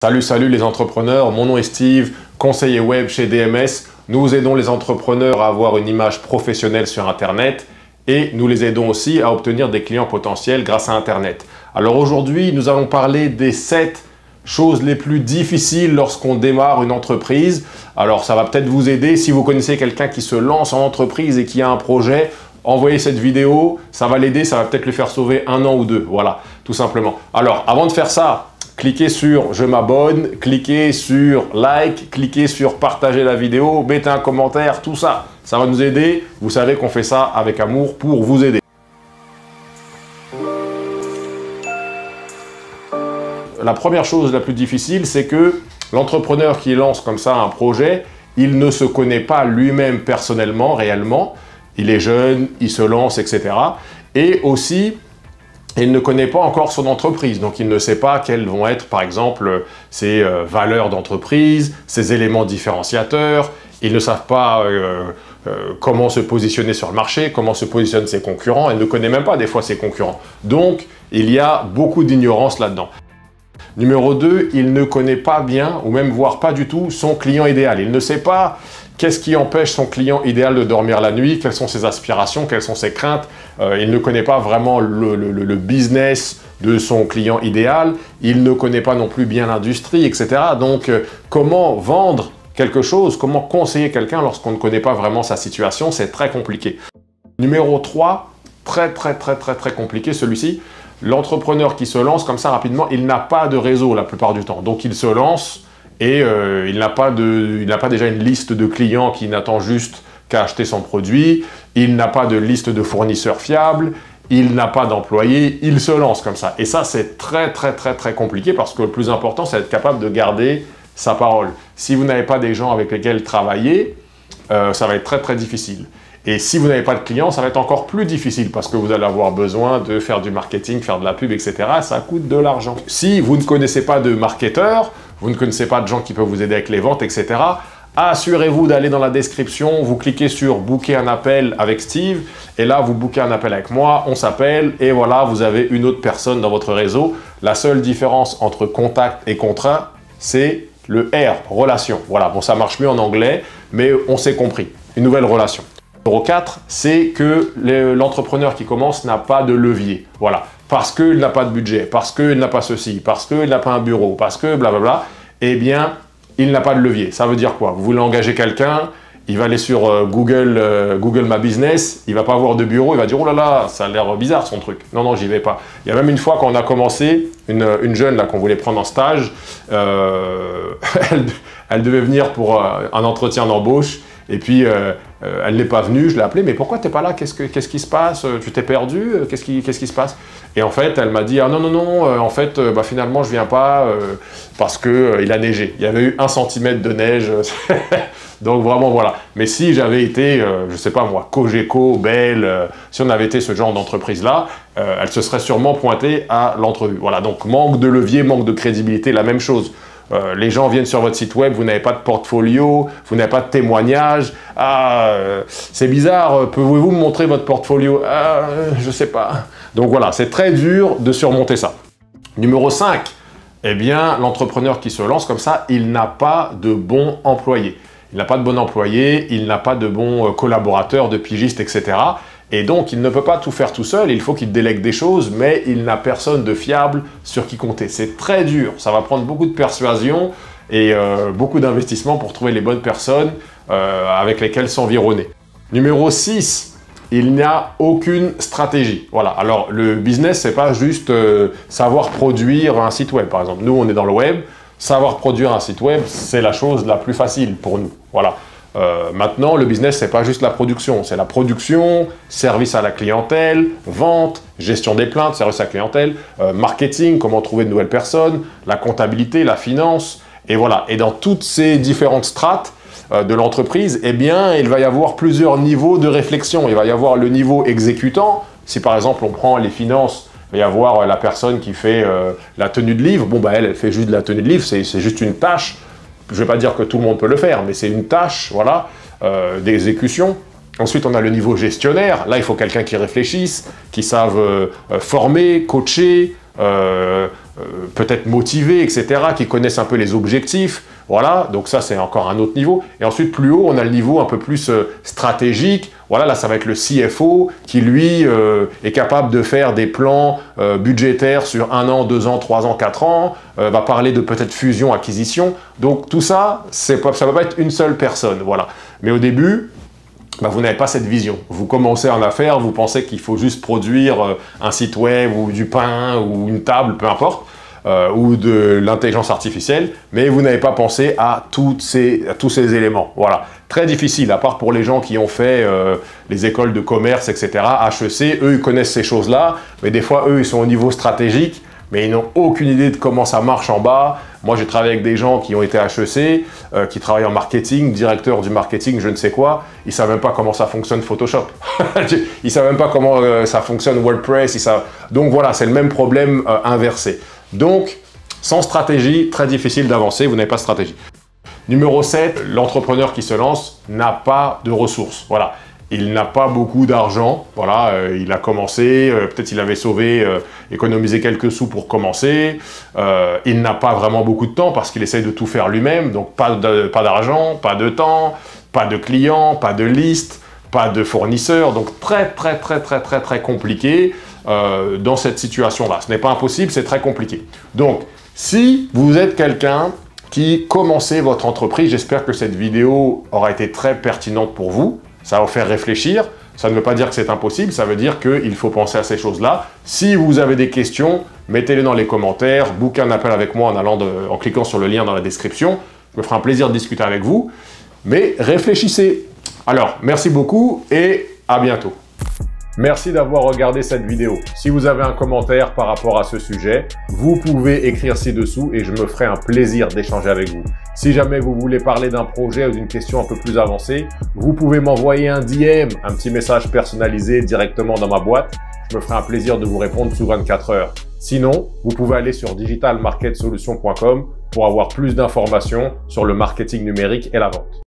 Salut les entrepreneurs, mon nom est Steve, conseiller web chez DMS. Nous aidons les entrepreneurs à avoir une image professionnelle sur Internet et nous les aidons aussi à obtenir des clients potentiels grâce à Internet. Alors aujourd'hui, nous allons parler des 7 choses les plus difficiles lorsqu'on démarre une entreprise. Alors ça va peut-être vous aider si vous connaissez quelqu'un qui se lance en entreprise et qui a un projet. Envoyez cette vidéo, ça va l'aider, ça va peut-être lui faire sauver 1 an ou 2. Voilà, tout simplement. Alors avant de faire ça, cliquez sur « Je m'abonne », cliquez sur « Like », cliquez sur « Partager la vidéo », mettez un commentaire, tout ça. Ça va nous aider. Vous savez qu'on fait ça avec amour pour vous aider. La première chose la plus difficile, c'est que l'entrepreneur qui lance comme ça un projet, il ne se connaît pas lui-même personnellement, réellement. Il est jeune, il se lance, etc. Et aussi, il ne connaît pas encore son entreprise, donc il ne sait pas quelles vont être, par exemple, ses valeurs d'entreprise, ses éléments différenciateurs. Ils ne savent pas comment se positionner sur le marché, comment se positionnent ses concurrents. Il ne connaît même pas des fois ses concurrents. Donc, il y a beaucoup d'ignorance là-dedans. Numéro 2, il ne connaît pas bien, ou même voire pas du tout, son client idéal. Il ne sait pas qu'est-ce qui empêche son client idéal de dormir la nuit, quelles sont ses aspirations, quelles sont ses craintes. Il ne connaît pas vraiment le business de son client idéal. Il ne connaît pas non plus bien l'industrie, etc. Donc, comment vendre quelque chose, comment conseiller quelqu'un lorsqu'on ne connaît pas vraiment sa situation, c'est très compliqué. Numéro 3, très compliqué celui-ci. L'entrepreneur qui se lance comme ça rapidement, il n'a pas de réseau la plupart du temps. Donc il se lance et il n'a pas déjà une liste de clients qui n'attend juste qu'à acheter son produit. Il n'a pas de liste de fournisseurs fiables. Il n'a pas d'employés. Il se lance comme ça. Et ça, c'est très compliqué parce que le plus important, c'est d'être capable de garder sa parole. Si vous n'avez pas des gens avec lesquels travailler, ça va être très difficile. Et si vous n'avez pas de clients, ça va être encore plus difficile parce que vous allez avoir besoin de faire du marketing, faire de la pub, etc. Ça coûte de l'argent. Si vous ne connaissez pas de marketeurs, vous ne connaissez pas de gens qui peuvent vous aider avec les ventes, etc., assurez-vous d'aller dans la description, vous cliquez sur « Booker un appel avec Steve » et là, vous bookez un appel avec moi, on s'appelle et voilà, vous avez une autre personne dans votre réseau. La seule différence entre contact et contrat, c'est le R, relation. Voilà, bon, ça marche mieux en anglais, mais on s'est compris. Une nouvelle relation. Numéro 4, c'est que l'entrepreneur qui commence n'a pas de levier. Voilà. Parce qu'il n'a pas de budget, parce qu'il n'a pas ceci, parce qu'il n'a pas un bureau, parce que blablabla, eh bien, il n'a pas de levier. Ça veut dire quoi? Vous voulez engager quelqu'un, il va aller sur Google My Business, il ne va pas avoir de bureau, il va dire « Oh là là, ça a l'air bizarre son truc. » Non, j'y vais pas. Il y a même une fois quand on a commencé, une jeune là qu'on voulait prendre en stage, elle devait venir pour un entretien d'embauche. Et puis, elle n'est pas venue, je l'ai appelée, mais pourquoi tu n'es pas là? Qu'est-ce qui se passe? Tu t'es perdu? Qu'est-ce qui se passe? Et en fait, elle m'a dit, ah non, en fait, finalement, je ne viens pas parce qu'il a neigé. Il y avait eu 1 centimètre de neige. Donc vraiment, voilà. Mais si j'avais été, je ne sais pas moi, Cogeco, Bell, si on avait été ce genre d'entreprise-là, elle se serait sûrement pointée à l'entrevue. Voilà, donc manque de levier, manque de crédibilité, la même chose. Les gens viennent sur votre site web, vous n'avez pas de portfolio, vous n'avez pas de témoignage. Ah, c'est bizarre, pouvez-vous me montrer votre portfolio? Je ne sais pas. Donc voilà, c'est très dur de surmonter ça. Numéro 5, eh bien, l'entrepreneur qui se lance comme ça, il n'a pas de bons employés. Il n'a pas de bons employés, il n'a pas de bons collaborateurs, de pigistes, etc. Et donc, il ne peut pas tout faire tout seul, il faut qu'il délègue des choses, mais il n'a personne de fiable sur qui compter. C'est très dur, ça va prendre beaucoup de persuasion et beaucoup d'investissement pour trouver les bonnes personnes avec lesquelles s'environner. Numéro 6, il n'y a aucune stratégie. Voilà, alors le business, c'est pas juste savoir produire un site web, par exemple. Nous, on est dans le web, savoir produire un site web, c'est la chose la plus facile pour nous. Voilà. Maintenant, le business, c'est pas juste la production, c'est la production, service à la clientèle, vente, gestion des plaintes, service à la clientèle, marketing, comment trouver de nouvelles personnes, la comptabilité, la finance, et voilà. Et dans toutes ces différentes strates de l'entreprise, eh bien, il va y avoir plusieurs niveaux de réflexion. Il va y avoir le niveau exécutant, si par exemple on prend les finances, il va y avoir la personne qui fait la tenue de livre, bon bah elle fait juste de la tenue de livre, c'est juste une tâche. Je ne vais pas dire que tout le monde peut le faire, mais c'est une tâche, voilà, d'exécution. Ensuite, on a le niveau gestionnaire. Là, il faut quelqu'un qui réfléchisse, qui savent former, coacher, peut-être motivés, etc., qui connaissent un peu les objectifs. Voilà, donc ça c'est encore un autre niveau. Et ensuite plus haut, on a le niveau un peu plus stratégique. Voilà, là ça va être le CFO qui lui est capable de faire des plans budgétaires sur 1 an, 2 ans, 3 ans, 4 ans, va parler de peut-être fusion, acquisition. Donc tout ça, ça ne va pas être une seule personne. Voilà. Mais au début, vous n'avez pas cette vision. Vous commencez en affaires, vous pensez qu'il faut juste produire un site web ou du pain ou une table, peu importe. Ou de l'intelligence artificielle, mais vous n'avez pas pensé à tous ces éléments. Voilà. Très difficile, à part pour les gens qui ont fait les écoles de commerce, etc., HEC, eux, ils connaissent ces choses-là, mais des fois, eux, ils sont au niveau stratégique, mais ils n'ont aucune idée de comment ça marche en bas. Moi, j'ai travaillé avec des gens qui ont été HEC, qui travaillent en marketing, directeur du marketing, je ne sais quoi. Ils ne savent même pas comment ça fonctionne Photoshop. Ils ne savent même pas comment ça fonctionne WordPress. Donc voilà, c'est le même problème inversé. Donc, sans stratégie, très difficile d'avancer, vous n'avez pas de stratégie. Numéro 7, l'entrepreneur qui se lance n'a pas de ressources. Voilà. Il n'a pas beaucoup d'argent, voilà, il a commencé, peut-être il avait économisé quelques sous pour commencer, il n'a pas vraiment beaucoup de temps parce qu'il essaye de tout faire lui-même, donc pas d'argent, pas de temps, pas de clients, pas de liste, pas de fournisseurs, donc très compliqué dans cette situation-là. Ce n'est pas impossible, c'est très compliqué. Donc, si vous êtes quelqu'un qui commencez votre entreprise, j'espère que cette vidéo aura été très pertinente pour vous. Ça va vous faire réfléchir. Ça ne veut pas dire que c'est impossible, ça veut dire qu'il faut penser à ces choses-là. Si vous avez des questions, mettez-les dans les commentaires, booker un appel avec moi en cliquant sur le lien dans la description. Je me ferai un plaisir de discuter avec vous. Mais réfléchissez. Alors, merci beaucoup et à bientôt. Merci d'avoir regardé cette vidéo. Si vous avez un commentaire par rapport à ce sujet, vous pouvez écrire ci-dessous et je me ferai un plaisir d'échanger avec vous. Si jamais vous voulez parler d'un projet ou d'une question un peu plus avancée, vous pouvez m'envoyer un DM, un petit message personnalisé directement dans ma boîte. Je me ferai un plaisir de vous répondre sous 24 heures. Sinon, vous pouvez aller sur digitalmarketsolutions.com pour avoir plus d'informations sur le marketing numérique et la vente.